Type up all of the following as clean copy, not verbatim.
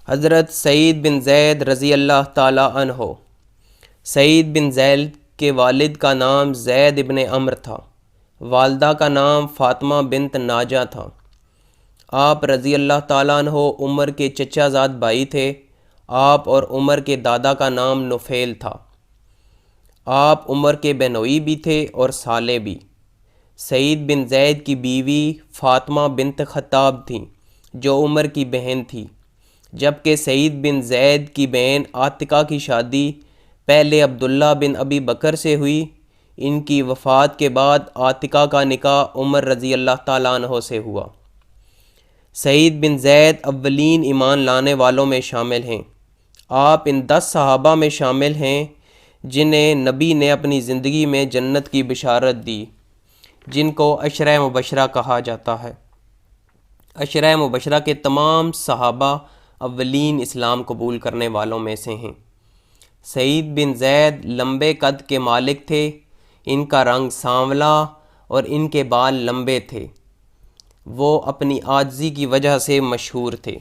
حضرت سعید بن زید رضی اللہ تعالی عنہ۔ سعید بن زید کے والد کا نام زید ابن عمر تھا، والدہ کا نام فاطمہ بنت ناجہ تھا۔ آپ رضی اللہ تعالیٰ عنہ عمر کے چچا زاد بھائی تھے۔ آپ اور عمر کے دادا کا نام نفیل تھا۔ آپ عمر کے بہنوئی بھی تھے اور سالے بھی۔ سعید بن زید کی بیوی فاطمہ بنت خطاب تھیں جو عمر کی بہن تھی، جبکہ سعید بن زید کی بہن عاتقہ کی شادی پہلے عبداللہ بن ابی بکر سے ہوئی۔ ان کی وفات کے بعد عاتقہ کا نکاح عمر رضی اللہ تعالیٰ عنہ سے ہوا۔ سعید بن زید اولین ایمان لانے والوں میں شامل ہیں۔ آپ ان 10 صحابہ میں شامل ہیں جنہیں نبی نے اپنی زندگی میں جنت کی بشارت دی، جن کو عشرہ مبشرہ کہا جاتا ہے۔ عشرہ مبشرہ کے تمام صحابہ اولین اسلام قبول کرنے والوں میں سے ہیں۔ سعید بن زید لمبے قد کے مالک تھے۔ ان کا رنگ سانولا اور ان کے بال لمبے تھے۔ وہ اپنی عاجزی کی وجہ سے مشہور تھے۔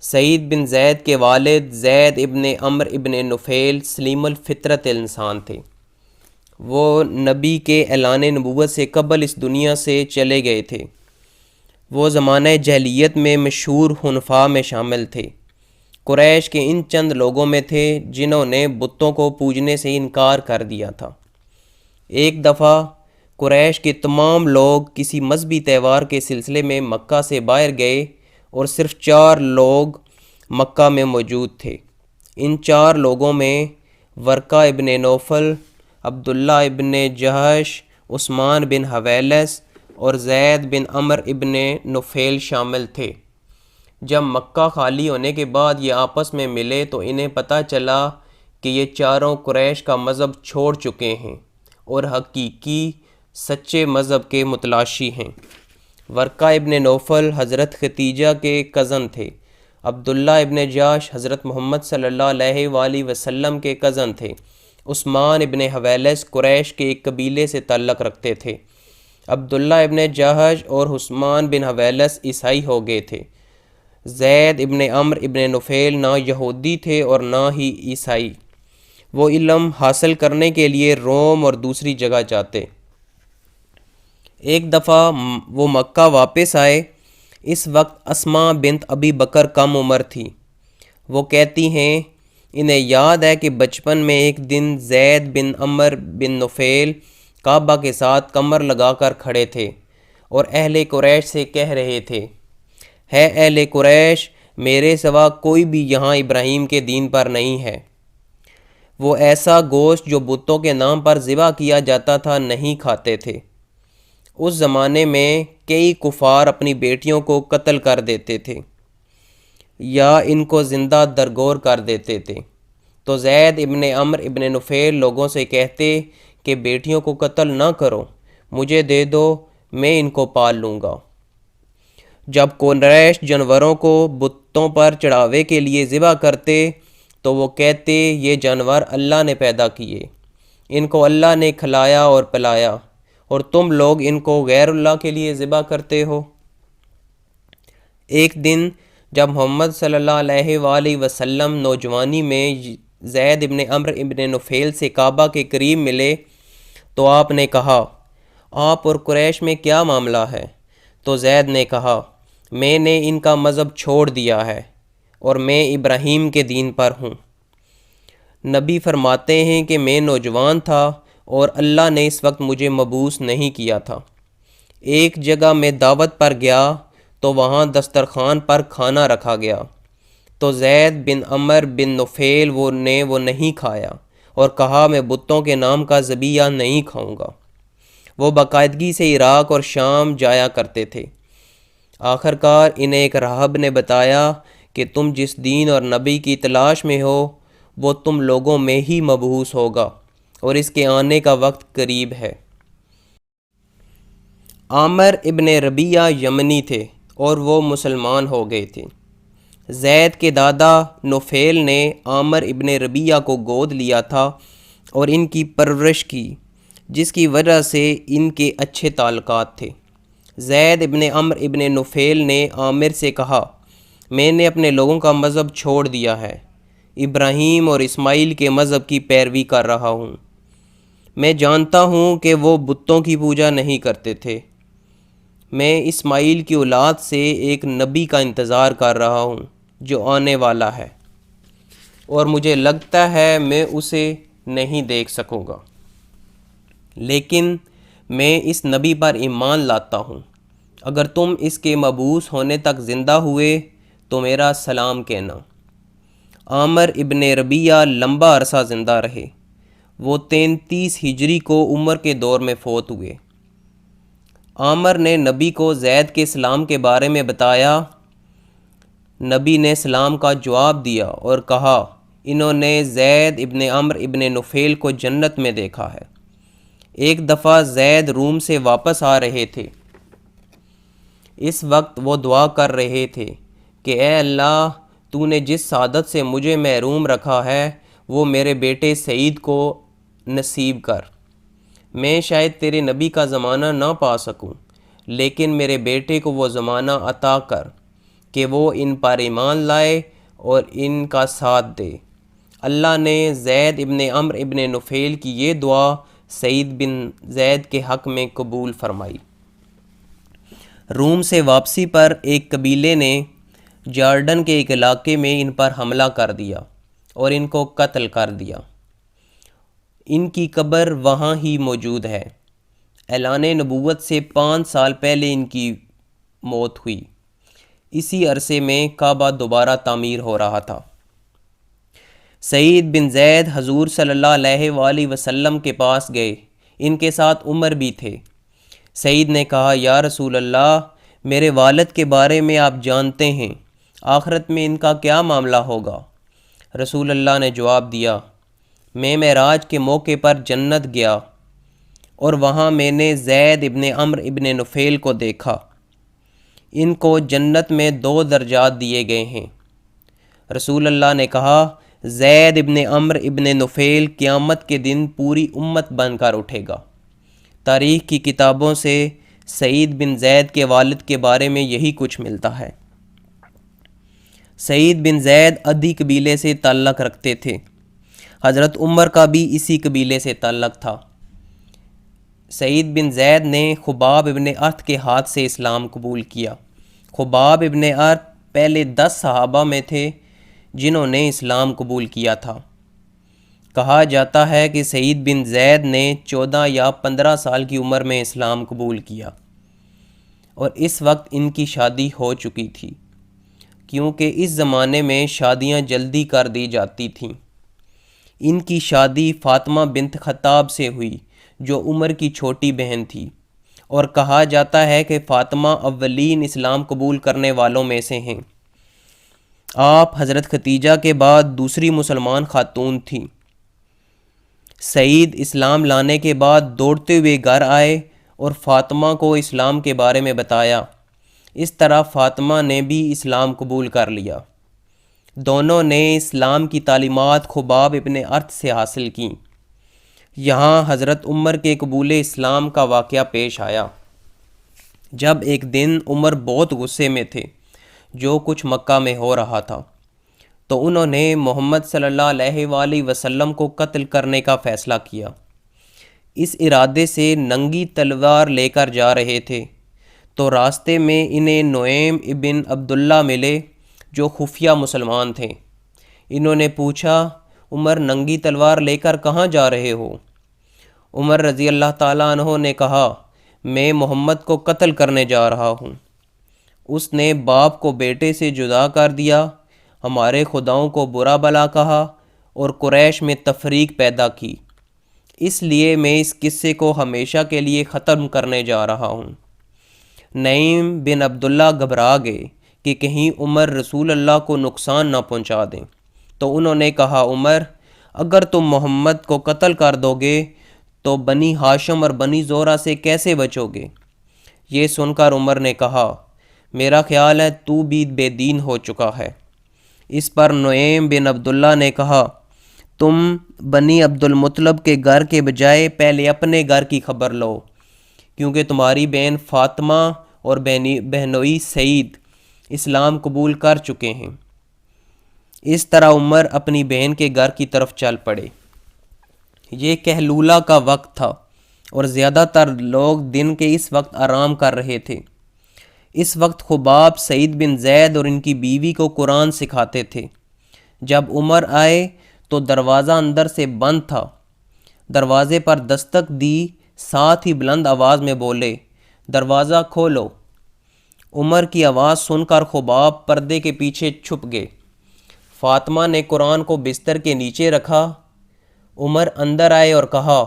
سعید بن زید کے والد زید ابن عمر ابن نفیل سلیم الفطرت انسان تھے۔ وہ نبی کے اعلان نبوت سے قبل اس دنیا سے چلے گئے تھے۔ وہ زمانہ جاہلیت میں مشہور حنفاء میں شامل تھے۔ قریش کے ان چند لوگوں میں تھے جنہوں نے بتوں کو پوجنے سے انکار کر دیا تھا۔ ایک دفعہ قریش کے تمام لوگ کسی مذہبی تہوار کے سلسلے میں مکہ سے باہر گئے اور صرف 4 لوگ مکہ میں موجود تھے۔ ان 4 لوگوں میں ورقہ ابن نوفل، عبداللہ ابن جہش، عثمان بن حویلس اور زید بن عمر ابن نفیل شامل تھے۔ جب مکہ خالی ہونے کے بعد یہ آپس میں ملے تو انہیں پتہ چلا کہ یہ چاروں قریش کا مذہب چھوڑ چکے ہیں اور حقیقی سچے مذہب کے متلاشی ہیں۔ ورقہ ابن نوفل حضرت ختیجہ کے کزن تھے۔ عبداللہ ابن جاش حضرت محمد صلی اللہ علیہ وآلہ وسلم کے کزن تھے۔ عثمان ابن حویلس قریش کے ایک قبیلے سے تعلق رکھتے تھے۔ عبداللہ ابن جہش اور عثمان بن حویلس عیسائی ہو گئے تھے۔ زید ابن عمر ابن نفیل نہ یہودی تھے اور نہ ہی عیسائی۔ وہ علم حاصل کرنے کے لیے روم اور دوسری جگہ جاتے۔ ایک دفعہ وہ مکہ واپس آئے۔ اس وقت اسماء بنت ابی بکر کم عمر تھی۔ وہ کہتی ہیں انہیں یاد ہے کہ بچپن میں ایک دن زید بن عمر بن نفیل کعبہ کے ساتھ کمر لگا کر کھڑے تھے اور اہل قریش سے کہہ رہے تھے، ہے اہل قریش، میرے سوا کوئی بھی یہاں ابراہیم کے دین پر نہیں ہے۔ وہ ایسا گوشت جو بتوں کے نام پر ذبح کیا جاتا تھا نہیں کھاتے تھے۔ اس زمانے میں کئی کفار اپنی بیٹیوں کو قتل کر دیتے تھے یا ان کو زندہ درگور کر دیتے تھے، تو زید ابن عمر ابن نفیل لوگوں سے کہتے کہ بیٹیوں کو قتل نہ کرو، مجھے دے دو، میں ان کو پال لوں گا۔ جب قریش جانوروں کو بتوں پر چڑھاوے کے لیے ذبح کرتے تو وہ کہتے یہ جانور اللہ نے پیدا کیے، ان کو اللہ نے کھلایا اور پلایا، اور تم لوگ ان کو غیر اللہ کے لیے ذبح کرتے ہو۔ ایک دن جب محمد صلی اللہ علیہ وآلہ وسلم نوجوانی میں زید ابن عمر ابن نفیل سے کعبہ کے قریب ملے تو آپ نے کہا، آپ اور قریش میں کیا معاملہ ہے؟ تو زید نے کہا، میں نے ان کا مذہب چھوڑ دیا ہے اور میں ابراہیم کے دین پر ہوں۔ نبی فرماتے ہیں کہ میں نوجوان تھا اور اللہ نے اس وقت مجھے مبعوث نہیں کیا تھا۔ ایک جگہ میں دعوت پر گیا تو وہاں دسترخوان پر کھانا رکھا گیا، تو زید بن عمر بن نفیل وہ نہیں کھایا اور کہا میں بتوں کے نام کا ذبیحہ نہیں کھاؤں گا۔ وہ باقاعدگی سے عراق اور شام جایا کرتے تھے۔ آخر کار انہیں ایک راہب نے بتایا کہ تم جس دین اور نبی کی تلاش میں ہو وہ تم لوگوں میں ہی مبعوث ہوگا اور اس کے آنے کا وقت قریب ہے۔ عامر ابن ربیعہ یمنی تھے اور وہ مسلمان ہو گئے تھے۔ زید کے دادا نفیل نے عامر ابن ربیعہ کو گود لیا تھا اور ان کی پرورش کی، جس کی وجہ سے ان کے اچھے تعلقات تھے۔ زید ابن عمر ابن نفیل نے عامر سے کہا، میں نے اپنے لوگوں کا مذہب چھوڑ دیا ہے، ابراہیم اور اسماعیل کے مذہب کی پیروی کر رہا ہوں۔ میں جانتا ہوں کہ وہ بتوں کی پوجا نہیں کرتے تھے۔ میں اسماعیل کی اولاد سے ایک نبی کا انتظار کر رہا ہوں جو آنے والا ہے، اور مجھے لگتا ہے میں اسے نہیں دیکھ سکوں گا، لیکن میں اس نبی پر ایمان لاتا ہوں۔ اگر تم اس کے مبعوث ہونے تک زندہ ہوئے تو میرا سلام کہنا۔ عامر ابن ربیعہ لمبا عرصہ زندہ رہے۔ وہ 33 ہجری کو عمر کے دور میں فوت ہوئے۔ عامر نے نبی کو زید کے سلام کے بارے میں بتایا۔ نبی نے سلام کا جواب دیا اور کہا، انہوں نے زید ابن عمر ابن نفیل کو جنت میں دیکھا ہے۔ ایک دفعہ زید روم سے واپس آ رہے تھے۔ اس وقت وہ دعا کر رہے تھے کہ اے اللہ، تو نے جس سعادت سے مجھے محروم رکھا ہے وہ میرے بیٹے سعید کو نصیب کر۔ میں شاید تیرے نبی کا زمانہ نہ پا سکوں، لیکن میرے بیٹے کو وہ زمانہ عطا کر کہ وہ ان پر ایمان لائے اور ان کا ساتھ دے۔ اللہ نے زید ابن عمر ابن نفیل کی یہ دعا سعید بن زید کے حق میں قبول فرمائی۔ روم سے واپسی پر ایک قبیلے نے جارڈن کے ایک علاقے میں ان پر حملہ کر دیا اور ان کو قتل کر دیا۔ ان کی قبر وہاں ہی موجود ہے۔ اعلان نبوت سے 5 سال پہلے ان کی موت ہوئی۔ اسی عرصے میں کعبہ دوبارہ تعمیر ہو رہا تھا۔ سعید بن زید حضور صلی اللہ علیہ وآلہ وسلم کے پاس گئے۔ ان کے ساتھ عمر بھی تھے۔ سعید نے کہا، یا رسول اللہ، میرے والد کے بارے میں آپ جانتے ہیں، آخرت میں ان کا کیا معاملہ ہوگا؟ رسول اللہ نے جواب دیا، میں معراج کے موقع پر جنت گیا اور وہاں میں نے زید ابن عمر ابن نفیل کو دیکھا۔ ان کو جنت میں 2 درجات دیے گئے ہیں۔ رسول اللہ نے کہا، زید ابن عمر ابن نفیل قیامت کے دن پوری امت بن کر اٹھے گا۔ تاریخ کی کتابوں سے سعید بن زید کے والد کے بارے میں یہی کچھ ملتا ہے۔ سعید بن زید عدی قبیلے سے تعلق رکھتے تھے۔ حضرت عمر کا بھی اسی قبیلے سے تعلق تھا۔ سعید بن زید نے خباب ابن ارت کے ہاتھ سے اسلام قبول کیا۔ خباب ابن ارت پہلے 10 صحابہ میں تھے جنہوں نے اسلام قبول کیا تھا۔ کہا جاتا ہے کہ سعید بن زید نے 14 یا 15 سال کی عمر میں اسلام قبول کیا، اور اس وقت ان کی شادی ہو چکی تھی، کیونکہ اس زمانے میں شادیاں جلدی کر دی جاتی تھیں۔ ان کی شادی فاطمہ بنت خطاب سے ہوئی جو عمر کی چھوٹی بہن تھی، اور کہا جاتا ہے کہ فاطمہ اولین اسلام قبول کرنے والوں میں سے ہیں۔ آپ حضرت ختیجہ کے بعد دوسری مسلمان خاتون تھیں۔ سعید اسلام لانے کے بعد دوڑتے ہوئے گھر آئے اور فاطمہ کو اسلام کے بارے میں بتایا۔ اس طرح فاطمہ نے بھی اسلام قبول کر لیا۔ دونوں نے اسلام کی تعلیمات خباب ابن ارت سے حاصل کیں۔ یہاں حضرت عمر کے قبول اسلام کا واقعہ پیش آیا۔ جب ایک دن عمر بہت غصے میں تھے جو کچھ مکہ میں ہو رہا تھا، تو انہوں نے محمد صلی اللہ علیہ وآلہ وسلم کو قتل کرنے کا فیصلہ کیا۔ اس ارادے سے ننگی تلوار لے کر جا رہے تھے تو راستے میں انہیں نعیم ابن عبداللہ ملے جو خفیہ مسلمان تھے۔ انہوں نے پوچھا، عمر ننگی تلوار لے کر کہاں جا رہے ہو؟ عمر رضی اللہ تعالیٰ عنہ نے کہا، میں محمد کو قتل کرنے جا رہا ہوں۔ اس نے باپ کو بیٹے سے جدا کر دیا، ہمارے خداؤں کو برا بلا کہا اور قریش میں تفریق پیدا کی، اس لیے میں اس قصے کو ہمیشہ کے لیے ختم کرنے جا رہا ہوں۔ نعیم بن عبداللہ گھبرا گئے کہ کہیں عمر رسول اللہ کو نقصان نہ پہنچا دیں، تو انہوں نے کہا، عمر، اگر تم محمد کو قتل کر دو گے تو بنی ہاشم اور بنی زہرہ سے کیسے بچو گے؟ یہ سن کر عمر نے کہا، میرا خیال ہے تو بھی بے دین ہو چکا ہے۔ اس پر نعیم بن عبداللہ نے کہا، تم بنی عبد المطلب کے گھر کے بجائے پہلے اپنے گھر کی خبر لو، کیونکہ تمہاری بہن فاطمہ اور بہنوئی سعید اسلام قبول کر چکے ہیں۔ اس طرح عمر اپنی بہن کے گھر کی طرف چل پڑے۔ یہ کہلولہ کا وقت تھا اور زیادہ تر لوگ دن کے اس وقت آرام کر رہے تھے۔ اس وقت خباب سعید بن زید اور ان کی بیوی کو قرآن سکھاتے تھے۔ جب عمر آئے تو دروازہ اندر سے بند تھا۔ دروازے پر دستک دی، ساتھ ہی بلند آواز میں بولے، دروازہ کھولو۔ عمر کی آواز سن کر خباب پردے کے پیچھے چھپ گئے۔ فاطمہ نے قرآن کو بستر کے نیچے رکھا۔ عمر اندر آئے اور کہا،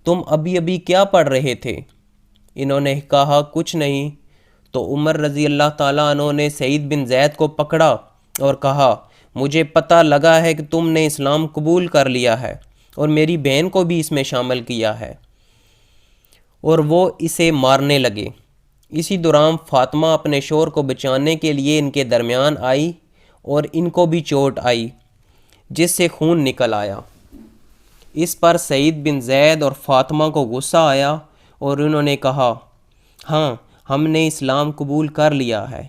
تم ابھی کیا پڑھ رہے تھے؟ انہوں نے کہا، کچھ نہیں۔ تو عمر رضی اللہ تعالیٰ عنہ نے سعید بن زید کو پکڑا اور کہا، مجھے پتہ لگا ہے کہ تم نے اسلام قبول کر لیا ہے اور میری بہن کو بھی اس میں شامل کیا ہے، اور وہ اسے مارنے لگے۔ اسی دوران فاطمہ اپنے شوہر کو بچانے کے لیے ان کے درمیان آئی اور ان کو بھی چوٹ آئی جس سے خون نکل آیا۔ اس پر سعید بن زید اور فاطمہ کو غصہ آیا اور انہوں نے کہا، ہاں ہم نے اسلام قبول کر لیا ہے،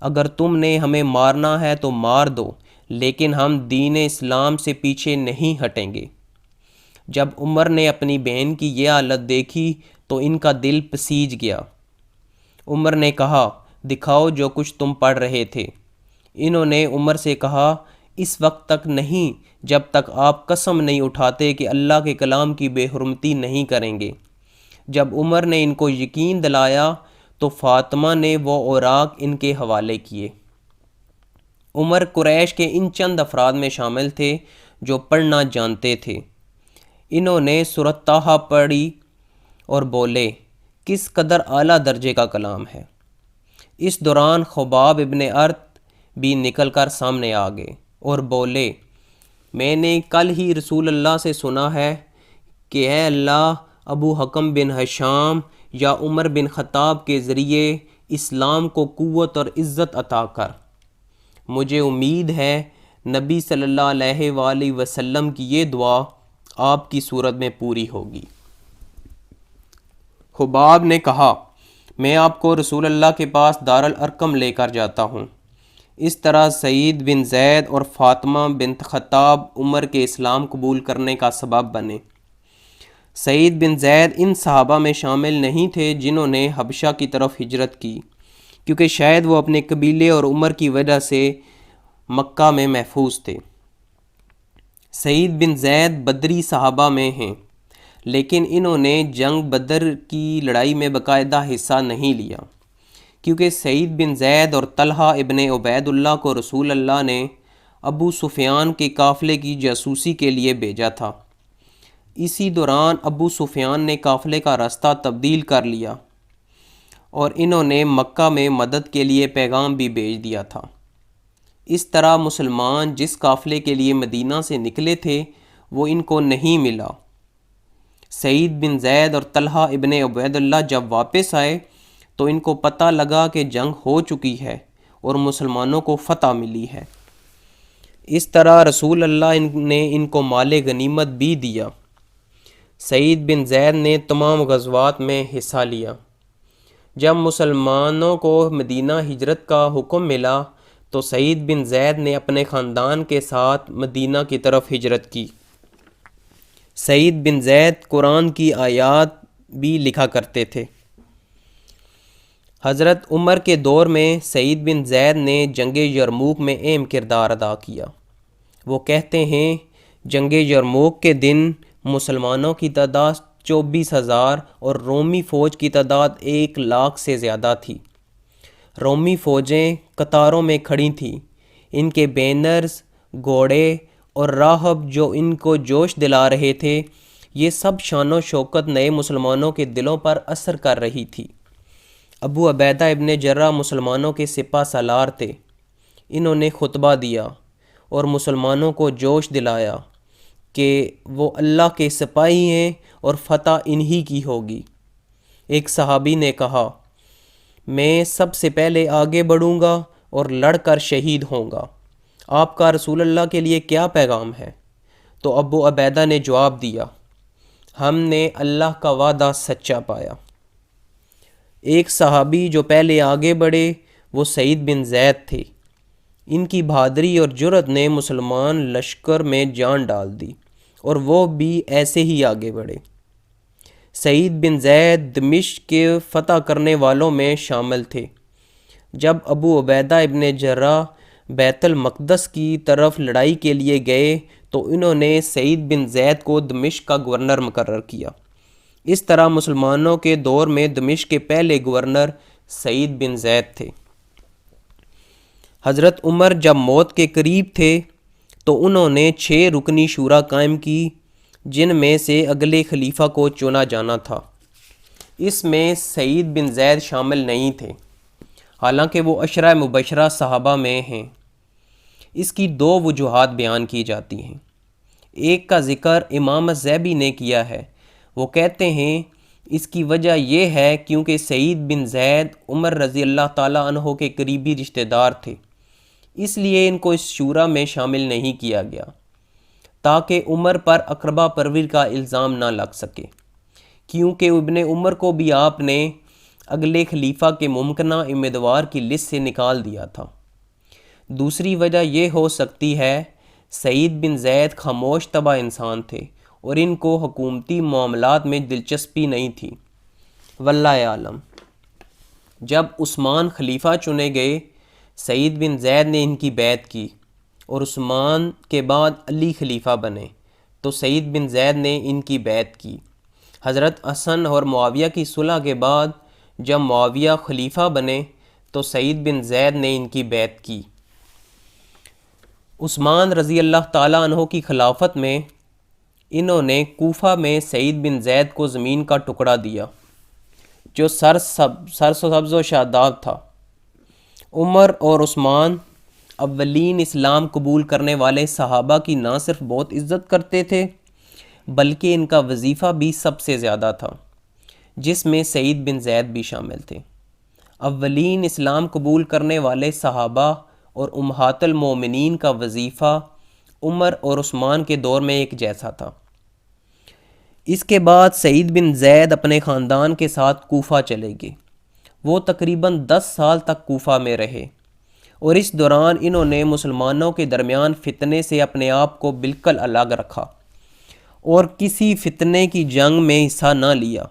اگر تم نے ہمیں مارنا ہے تو مار دو، لیکن ہم دین اسلام سے پیچھے نہیں ہٹیں گے۔ جب عمر نے اپنی بہن کی یہ حالت دیکھی تو ان کا دل پسیج گیا۔ عمر نے کہا، دکھاؤ جو کچھ تم پڑھ رہے تھے۔ انہوں نے عمر سے کہا، اس وقت تک نہیں جب تک آپ قسم نہیں اٹھاتے کہ اللہ کے کلام کی بے حرمتی نہیں کریں گے۔ جب عمر نے ان کو یقین دلایا تو فاطمہ نے وہ اوراق ان کے حوالے کیے۔ عمر قریش کے ان چند افراد میں شامل تھے جو پڑھنا جانتے تھے۔ انہوں نے سورۃ طٰہٰ پڑھی اور بولے، کس قدر اعلیٰ درجے کا کلام ہے۔ اس دوران خباب ابن ارت بھی نکل کر سامنے آ گئے اور بولے، میں نے کل ہی رسول اللہ سے سنا ہے کہ اے اللہ، ابو حکم بن ہشام یا عمر بن خطاب کے ذریعے اسلام کو قوت اور عزت عطا کر۔ مجھے امید ہے نبی صلی اللہ علیہ وآلہ وسلم کی یہ دعا آپ کی صورت میں پوری ہوگی۔ خباب نے کہا، میں آپ کو رسول اللہ کے پاس دارالارقم لے کر جاتا ہوں۔ اس طرح سعید بن زید اور فاطمہ بنت خطاب عمر کے اسلام قبول کرنے کا سبب بنے۔ سعید بن زید ان صحابہ میں شامل نہیں تھے جنہوں نے حبشہ کی طرف ہجرت کی، کیونکہ شاید وہ اپنے قبیلے اور عمر کی وجہ سے مکہ میں محفوظ تھے۔ سعید بن زید بدری صحابہ میں ہیں، لیکن انہوں نے جنگ بدر کی لڑائی میں باقاعدہ حصہ نہیں لیا، کیونکہ سعید بن زید اور طلحہ ابن عبید اللہ کو رسول اللہ نے ابو سفیان کے قافلے کی جاسوسی کے لیے بھیجا تھا۔ اسی دوران ابو سفیان نے قافلے کا راستہ تبدیل کر لیا اور انہوں نے مکہ میں مدد کے لیے پیغام بھی بھیج دیا تھا۔ اس طرح مسلمان جس قافلے کے لیے مدینہ سے نکلے تھے وہ ان کو نہیں ملا۔ سعید بن زید اور طلحہ ابن عبید اللہ جب واپس آئے تو ان کو پتہ لگا کہ جنگ ہو چکی ہے اور مسلمانوں کو فتح ملی ہے۔ اس طرح رسول اللہ نے ان کو مال غنیمت بھی دیا۔ سعید بن زید نے تمام غزوات میں حصہ لیا۔ جب مسلمانوں کو مدینہ ہجرت کا حکم ملا تو سعید بن زید نے اپنے خاندان کے ساتھ مدینہ کی طرف ہجرت کی۔ سعید بن زید قرآن کی آیات بھی لکھا کرتے تھے۔ حضرت عمر کے دور میں سعید بن زید نے جنگ یرموک میں اہم کردار ادا کیا۔ وہ کہتے ہیں، جنگ یرموک کے دن مسلمانوں کی تعداد 24,000 اور رومی فوج کی تعداد 1,00,000 سے زیادہ تھی۔ رومی فوجیں قطاروں میں کھڑی تھیں۔ ان کے بینرز، گھوڑے اور راہب جو ان کو جوش دلا رہے تھے، یہ سب شان و شوکت نئے مسلمانوں کے دلوں پر اثر کر رہی تھی۔ ابو عبیدہ ابن جرح مسلمانوں کے سپہ سالار تھے۔ انہوں نے خطبہ دیا اور مسلمانوں کو جوش دلایا کہ وہ اللہ کے سپاہی ہیں اور فتح انہی کی ہوگی۔ ایک صحابی نے کہا، میں سب سے پہلے آگے بڑھوں گا اور لڑ کر شہید ہوں گا، آپ کا رسول اللہ کے لیے کیا پیغام ہے؟ تو ابو عبیدہ نے جواب دیا، ہم نے اللہ کا وعدہ سچا پایا۔ ایک صحابی جو پہلے آگے بڑھے وہ سعید بن زید تھے۔ ان کی بہادری اور جرأت نے مسلمان لشکر میں جان ڈال دی اور وہ بھی ایسے ہی آگے بڑھے۔ سعید بن زید دمشق کے فتح کرنے والوں میں شامل تھے۔ جب ابو عبیدہ ابن جراح بیت المقدس کی طرف لڑائی کے لیے گئے تو انہوں نے سعید بن زید کو دمشق کا گورنر مقرر کیا۔ اس طرح مسلمانوں کے دور میں دمشق کے پہلے گورنر سعید بن زید تھے۔ حضرت عمر جب موت کے قریب تھے تو انہوں نے 6 رکنی شورا قائم کی جن میں سے اگلے خلیفہ کو چنا جانا تھا۔ اس میں سعید بن زید شامل نہیں تھے، حالانکہ وہ عشرہ مبشرہ صحابہ میں ہیں۔ اس کی 2 وجوہات بیان کی جاتی ہیں۔ ایک کا ذکر امام الذہبی نے کیا ہے۔ وہ کہتے ہیں اس کی وجہ یہ ہے کیونکہ سعید بن زید عمر رضی اللہ تعالیٰ عنہ کے قریبی رشتہ دار تھے، اس لیے ان کو اس شورا میں شامل نہیں کیا گیا تاکہ عمر پر اقربا پروری کا الزام نہ لگ سکے، کیونکہ ابن عمر کو بھی آپ نے اگلے خلیفہ کے ممکنہ امیدوار کی لسٹ سے نکال دیا تھا۔ دوسری وجہ یہ ہو سکتی ہے سعید بن زید خاموش طبع انسان تھے اور ان کو حکومتی معاملات میں دلچسپی نہیں تھی۔ واللہ عالم۔ جب عثمان خلیفہ چنے گئے، سعید بن زید نے ان کی بیعت کی اور عثمان کے بعد علی خلیفہ بنے تو سعید بن زید نے ان کی بیعت کی۔ حضرت حسن اور معاویہ کی صلح کے بعد جب معاویہ خلیفہ بنے تو سعید بن زید نے ان کی بیعت کی۔ عثمان رضی اللہ تعالیٰ عنہ کی خلافت میں انہوں نے کوفہ میں سعید بن زید کو زمین کا ٹکڑا دیا جو سرسبز و شاداب تھا۔ عمر اور عثمان اولین اسلام قبول کرنے والے صحابہ کی نہ صرف بہت عزت کرتے تھے بلکہ ان کا وظیفہ بھی سب سے زیادہ تھا، جس میں سعید بن زید بھی شامل تھے۔ اولین اسلام قبول کرنے والے صحابہ اور امہات المومنین کا وظیفہ عمر اور عثمان کے دور میں ایک جیسا تھا۔ اس کے بعد سعید بن زید اپنے خاندان کے ساتھ کوفہ چلے گئے۔ وہ تقریباً 10 سال تک کوفہ میں رہے اور اس دوران انہوں نے مسلمانوں کے درمیان فتنے سے اپنے آپ کو بالکل الگ رکھا اور کسی فتنے کی جنگ میں حصہ نہ لیا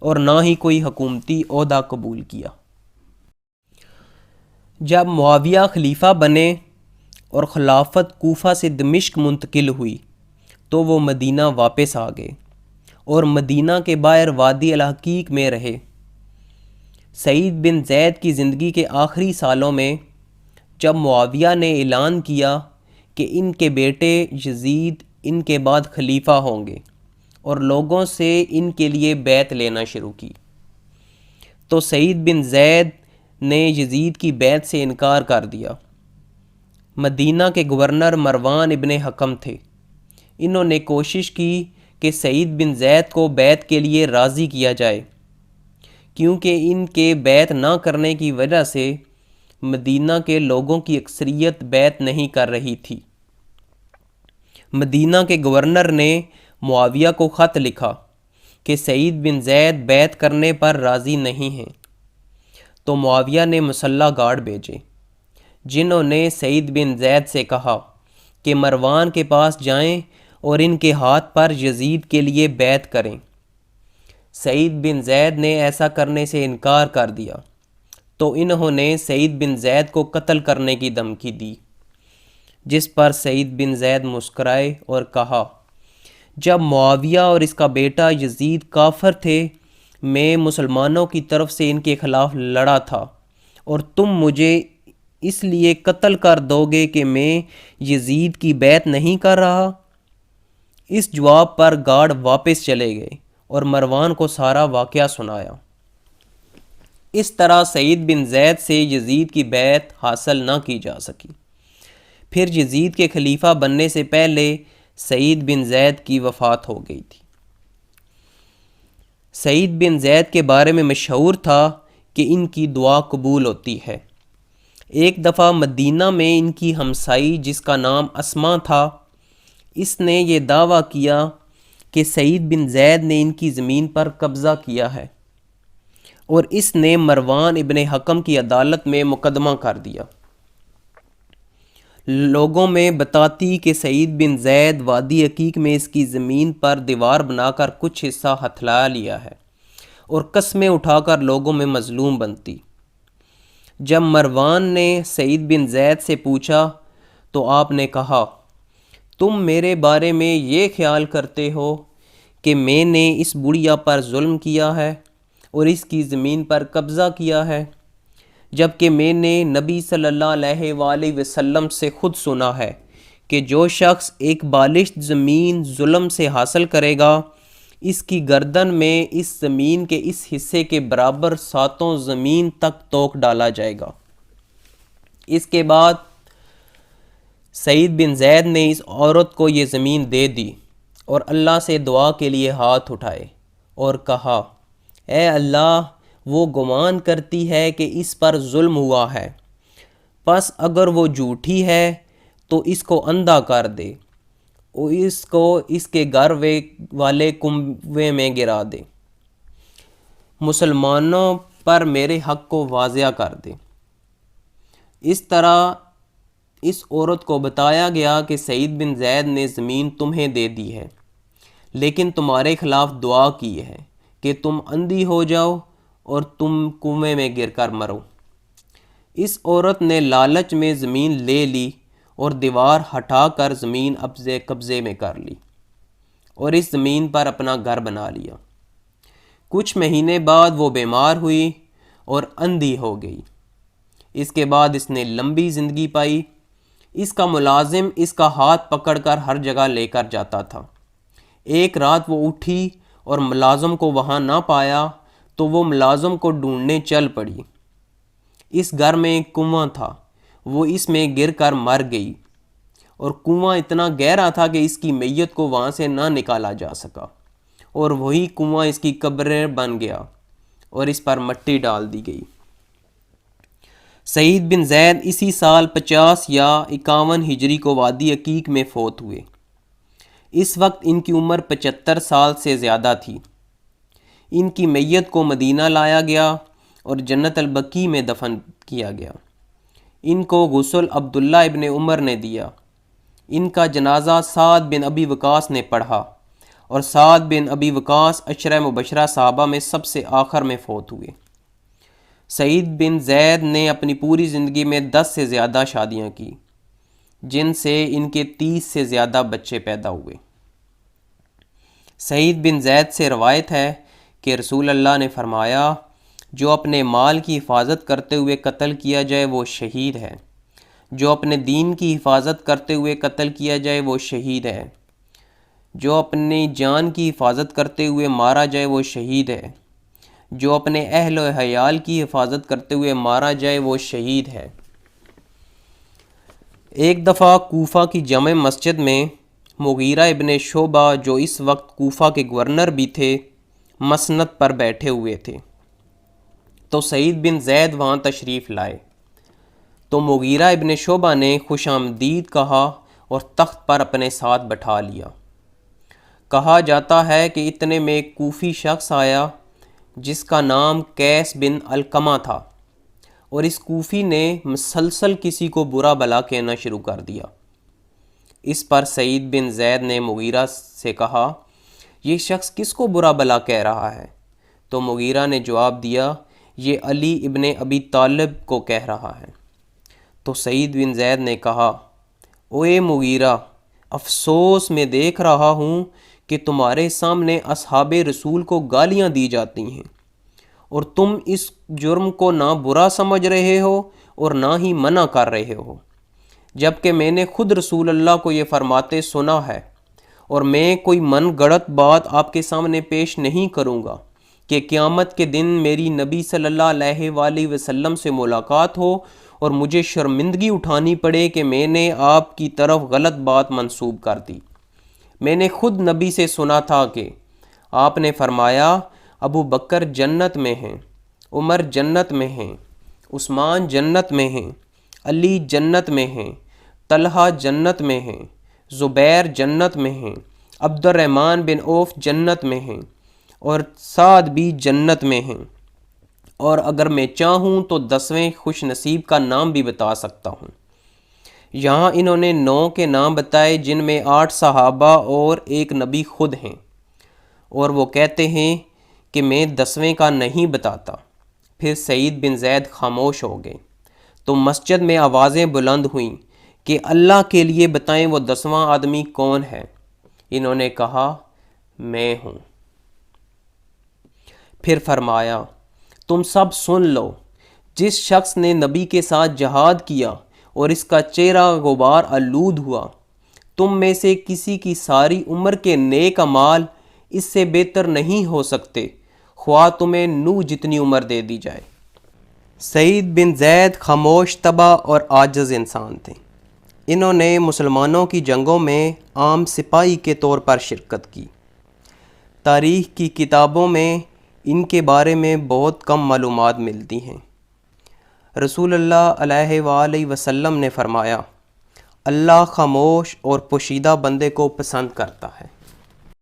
اور نہ ہی کوئی حکومتی عہدہ قبول کیا۔ جب معاویہ خلیفہ بنے اور خلافت کوفہ سے دمشق منتقل ہوئی تو وہ مدینہ واپس آ گئے اور مدینہ کے باہر وادی الحقیق میں رہے۔ سعید بن زید کی زندگی کے آخری سالوں میں جب معاویہ نے اعلان کیا کہ ان کے بیٹے یزید ان کے بعد خلیفہ ہوں گے اور لوگوں سے ان کے لیے بیعت لینا شروع کی تو سعید بن زید نے یزید کی بیعت سے انکار کر دیا۔ مدینہ کے گورنر مروان ابن حکم تھے۔ انہوں نے کوشش کی کہ سعید بن زید کو بیعت کے لیے راضی کیا جائے، کیونکہ ان کے بیعت نہ کرنے کی وجہ سے مدینہ کے لوگوں کی اکثریت بیعت نہیں کر رہی تھی۔ مدینہ کے گورنر نے معاویہ کو خط لکھا کہ سعید بن زید بیعت کرنے پر راضی نہیں ہیں، تو معاویہ نے مسلح گارڈ بھیجے جنہوں نے سعید بن زید سے کہا کہ مروان کے پاس جائیں اور ان کے ہاتھ پر یزید کے لیے بیعت کریں۔ سعید بن زید نے ایسا کرنے سے انکار کر دیا تو انہوں نے سعید بن زید کو قتل کرنے کی دھمکی دی، جس پر سعید بن زید مسکرائے اور کہا، جب معاویہ اور اس کا بیٹا یزید کافر تھے میں مسلمانوں کی طرف سے ان کے خلاف لڑا تھا اور تم مجھے اس لیے قتل کر دو گے کہ میں یزید کی بیعت نہیں کر رہا۔ اس جواب پر گارڈ واپس چلے گئے اور مروان کو سارا واقعہ سنایا۔ اس طرح سعید بن زید سے یزید کی بیعت حاصل نہ کی جا سکی۔ پھر یزید کے خلیفہ بننے سے پہلے سعید بن زید کی وفات ہو گئی تھی۔ سعید بن زید کے بارے میں مشہور تھا کہ ان کی دعا قبول ہوتی ہے۔ ایک دفعہ مدینہ میں ان کی ہمسائی جس کا نام اسما تھا، اس نے یہ دعویٰ کیا کہ سعید بن زید نے ان کی زمین پر قبضہ کیا ہے اور اس نے مروان ابن حکم کی عدالت میں مقدمہ کر دیا، لوگوں میں بتاتی کہ سعید بن زید وادی عقیق میں اس کی زمین پر دیوار بنا کر کچھ حصہ ہتھلا لیا ہے، اور قسمیں اٹھا کر لوگوں میں مظلوم بنتی۔ جب مروان نے سعید بن زید سے پوچھا تو آپ نے کہا، تم میرے بارے میں یہ خیال کرتے ہو کہ میں نے اس بڑھیا پر ظلم کیا ہے اور اس کی زمین پر قبضہ کیا ہے، جبکہ میں نے نبی صلی اللہ علیہ وآلہ وسلم سے خود سنا ہے کہ جو شخص ایک بالشت زمین ظلم سے حاصل کرے گا، اس کی گردن میں اس زمین کے اس حصے کے برابر 7 زمین تک توق ڈالا جائے گا۔ اس کے بعد سعید بن زید نے اس عورت کو یہ زمین دے دی اور اللہ سے دعا کے لیے ہاتھ اٹھائے اور کہا، اے اللہ، وہ گمان کرتی ہے کہ اس پر ظلم ہوا ہے، پس اگر وہ جھوٹی ہے تو اس کو اندھا کر دے اور اس کو اس کے گھر والے کنویں میں گرا دے، مسلمانوں پر میرے حق کو واضح کر دے۔ اس طرح اس عورت کو بتایا گیا کہ سعید بن زید نے زمین تمہیں دے دی ہے، لیکن تمہارے خلاف دعا کی ہے کہ تم اندھی ہو جاؤ اور تم کنویں میں گر کر مرو۔ اس عورت نے لالچ میں زمین لے لی اور دیوار ہٹا کر زمین قبضے میں کر لی اور اس زمین پر اپنا گھر بنا لیا۔ کچھ مہینے بعد وہ بیمار ہوئی اور اندھی ہو گئی۔ اس کے بعد اس نے لمبی زندگی پائی۔ اس کا ملازم اس کا ہاتھ پکڑ کر ہر جگہ لے کر جاتا تھا۔ ایک رات وہ اٹھی اور ملازم کو وہاں نہ پایا تو وہ ملازم کو ڈھونڈنے چل پڑی۔ اس گھر میں ایک کنواں تھا، وہ اس میں گر کر مر گئی، اور کنواں اتنا گہرا تھا کہ اس کی میت کو وہاں سے نہ نکالا جا سکا، اور وہی کنواں اس کی قبر بن گیا اور اس پر مٹی ڈال دی گئی۔ سعید بن زید اسی سال 50 یا 51 ہجری کو وادی عقیق میں فوت ہوئے۔ اس وقت ان کی عمر 75 سال سے زیادہ تھی۔ ان کی میت کو مدینہ لایا گیا اور جنت البقیع میں دفن کیا گیا۔ ان کو غسل عبداللہ ابن عمر نے دیا۔ ان کا جنازہ سعد بن ابی وقاص نے پڑھا، اور سعد بن ابی وقاص عشرہ مبشرہ صحابہ میں سب سے آخر میں فوت ہوئے۔ سعید بن زید نے اپنی پوری زندگی میں 10 سے زیادہ شادیاں کی، جن سے ان کے 30 سے زیادہ بچے پیدا ہوئے۔ سعید بن زید سے روایت ہے کہ رسول اللہ نے فرمایا، جو اپنے مال کی حفاظت کرتے ہوئے قتل کیا جائے وہ شہید ہے، جو اپنے دین کی حفاظت کرتے ہوئے قتل کیا جائے وہ شہید ہے، جو اپنی جان کی حفاظت کرتے ہوئے مارا جائے وہ شہید ہے، جو اپنے اہل و عیال کی حفاظت کرتے ہوئے مارا جائے وہ شہید ہے۔ ایک دفعہ کوفہ کی جامع مسجد میں مغیرہ ابن شعبہ، جو اس وقت کوفہ کے گورنر بھی تھے، مسند پر بیٹھے ہوئے تھے، تو سعید بن زید وہاں تشریف لائے۔ تو مغیرہ ابن شعبہ نے خوش آمدید کہا اور تخت پر اپنے ساتھ بٹھا لیا۔ کہا جاتا ہے کہ اتنے میں ایک کوفی شخص آیا جس کا نام قیس بن علقمہ تھا، اور اس کوفی نے مسلسل کسی کو برا بھلا کہنا شروع کر دیا۔ اس پر سعید بن زید نے مغیرہ سے کہا، یہ شخص کس کو برا بھلا کہہ رہا ہے؟ تو مغیرہ نے جواب دیا، یہ علی ابن ابی طالب کو کہہ رہا ہے۔ تو سعید بن زید نے کہا، اوے مغیرہ، افسوس میں دیکھ رہا ہوں کہ تمہارے سامنے اصحاب رسول کو گالیاں دی جاتی ہیں، اور تم اس جرم کو نہ برا سمجھ رہے ہو اور نہ ہی منع کر رہے ہو، جبکہ میں نے خود رسول اللہ کو یہ فرماتے سنا ہے، اور میں کوئی من گڑت بات آپ کے سامنے پیش نہیں کروں گا کہ قیامت کے دن میری نبی صلی اللہ علیہ وآلہ وسلم سے ملاقات ہو اور مجھے شرمندگی اٹھانی پڑے کہ میں نے آپ کی طرف غلط بات منسوب کر دی۔ میں نے خود نبی سے سنا تھا کہ آپ نے فرمایا، ابو بکر جنت میں ہیں، عمر جنت میں ہیں، عثمان جنت میں ہیں، علی جنت میں ہیں، طلحہ جنت میں ہیں، زبیر جنت میں ہیں، عبد الرحمن بن عوف جنت میں ہیں، اور سعد بھی جنت میں ہیں۔ اور اگر میں چاہوں تو 10ویں خوش نصیب کا نام بھی بتا سکتا ہوں۔ یہاں انہوں نے 9 کے نام بتائے، جن میں 8 صحابہ اور ایک نبی خود ہیں، اور وہ کہتے ہیں کہ میں 10ویں کا نہیں بتاتا۔ پھر سعید بن زید خاموش ہو گئے تو مسجد میں آوازیں بلند ہوئیں کہ اللہ کے لیے بتائیں وہ 10واں آدمی کون ہے؟ انہوں نے کہا میں ہوں۔ پھر فرمایا تم سب سن لو، جس شخص نے نبی کے ساتھ جہاد کیا اور اس کا چہرہ غبار آلود ہوا، تم میں سے کسی کی ساری عمر کے نیک اعمال اس سے بہتر نہیں ہو سکتے، خواہ تمہیں نوح جتنی عمر دے دی جائے۔ سعید بن زید خاموش طبع اور عاجز انسان تھے۔ انہوں نے مسلمانوں کی جنگوں میں عام سپاہی کے طور پر شرکت کی۔ تاریخ کی کتابوں میں ان کے بارے میں بہت کم معلومات ملتی ہیں۔ رسول اللہ علیہ وآلہ وسلم نے فرمایا، اللہ خاموش اور پوشیدہ بندے کو پسند کرتا ہے۔